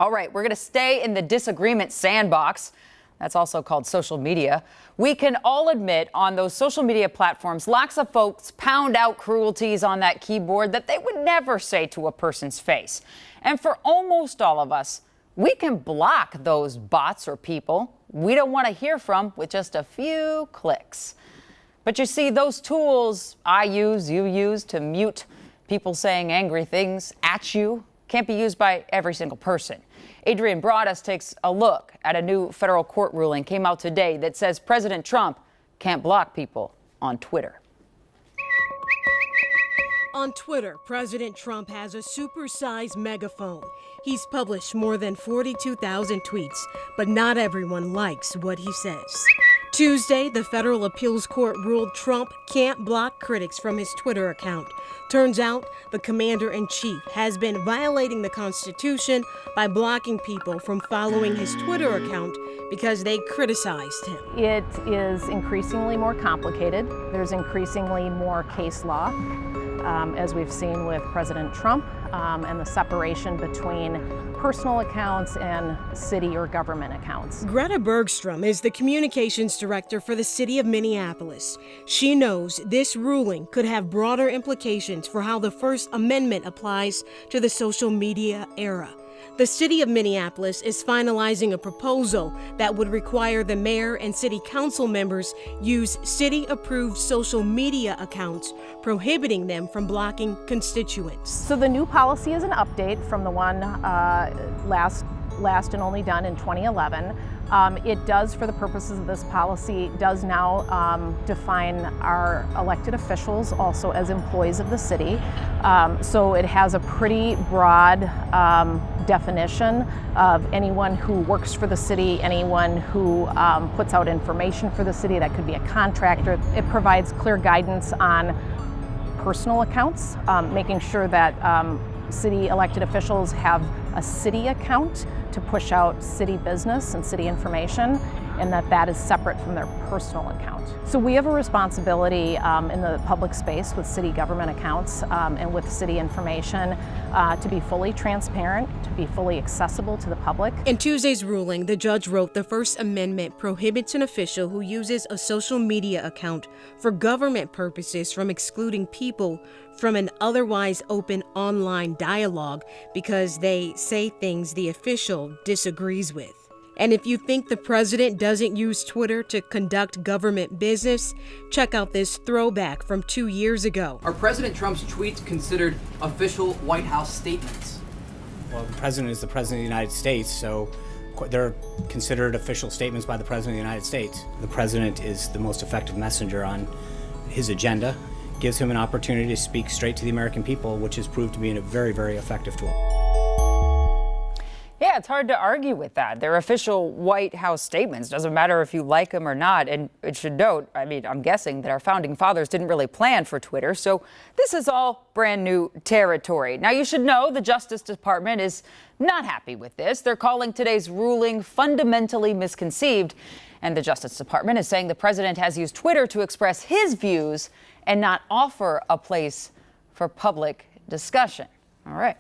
All right, we're going to stay in the disagreement sandbox. That's also called social media. We can all admit on those social media platforms, lots of folks pound out cruelties on that keyboard that they would never say to a person's face. And for almost all of us, we can block those bots or people we don't want to hear from with just a few clicks. But you see, those tools I use, you use to mute people saying angry things at you can't be used by every single person. Adrian Broadus takes a look at a new federal court ruling came out today that says President Trump can't block people on Twitter. On Twitter, President Trump has a supersized megaphone. He's published more than 42,000 tweets, but not everyone likes what he says. Tuesday, the federal appeals court ruled Trump can't block critics from his Twitter account. Turns out the commander-in-chief has been violating the Constitution by blocking people from following his Twitter account because they criticized him. It is increasingly more complicated. There's increasingly more case law, as we've seen with President Trump, and the separation between personal accounts and city or government accounts. Greta Bergstrom is the communications director for the city of Minneapolis. She knows this ruling could have broader implications for how the First Amendment applies to the social media era. The city of Minneapolis is finalizing a proposal that would require the mayor and city council members use city-approved social media accounts, prohibiting them from blocking constituents. So the new policy is an update from the one last and only done in 2011. It does, for the purposes of this policy, does now define our elected officials also as employees of the city. So it has a pretty broad definition of anyone who works for the city, anyone who puts out information for the city. That could be a contractor. It provides clear guidance on personal accounts, making sure that city elected officials have a city account to push out city business and city information, and that is separate from their personal account. So we have a responsibility in the public space with city government accounts and with city information to be fully transparent, to be fully accessible to the public. In Tuesday's ruling, the judge wrote the First Amendment prohibits an official who uses a social media account for government purposes from excluding people from an otherwise open online dialogue because they say things the official disagrees with. And if you think the president doesn't use Twitter to conduct government business, check out this throwback from 2 years ago. Are President Trump's tweets considered official White House statements? Well, the president is the president of the United States, so they're considered official statements by the president of the United States. The president is the most effective messenger on his agenda, gives him an opportunity to speak straight to the American people, which has proved to be a very, very effective tool. Yeah, it's hard to argue with that. They're official White House statements. Doesn't matter if you like them or not. And it should note, I'm guessing that our founding fathers didn't really plan for Twitter. So this is all brand new territory. Now, you should know the Justice Department is not happy with this. They're calling today's ruling fundamentally misconceived. And the Justice Department is saying the president has used Twitter to express his views and not offer a place for public discussion. All right.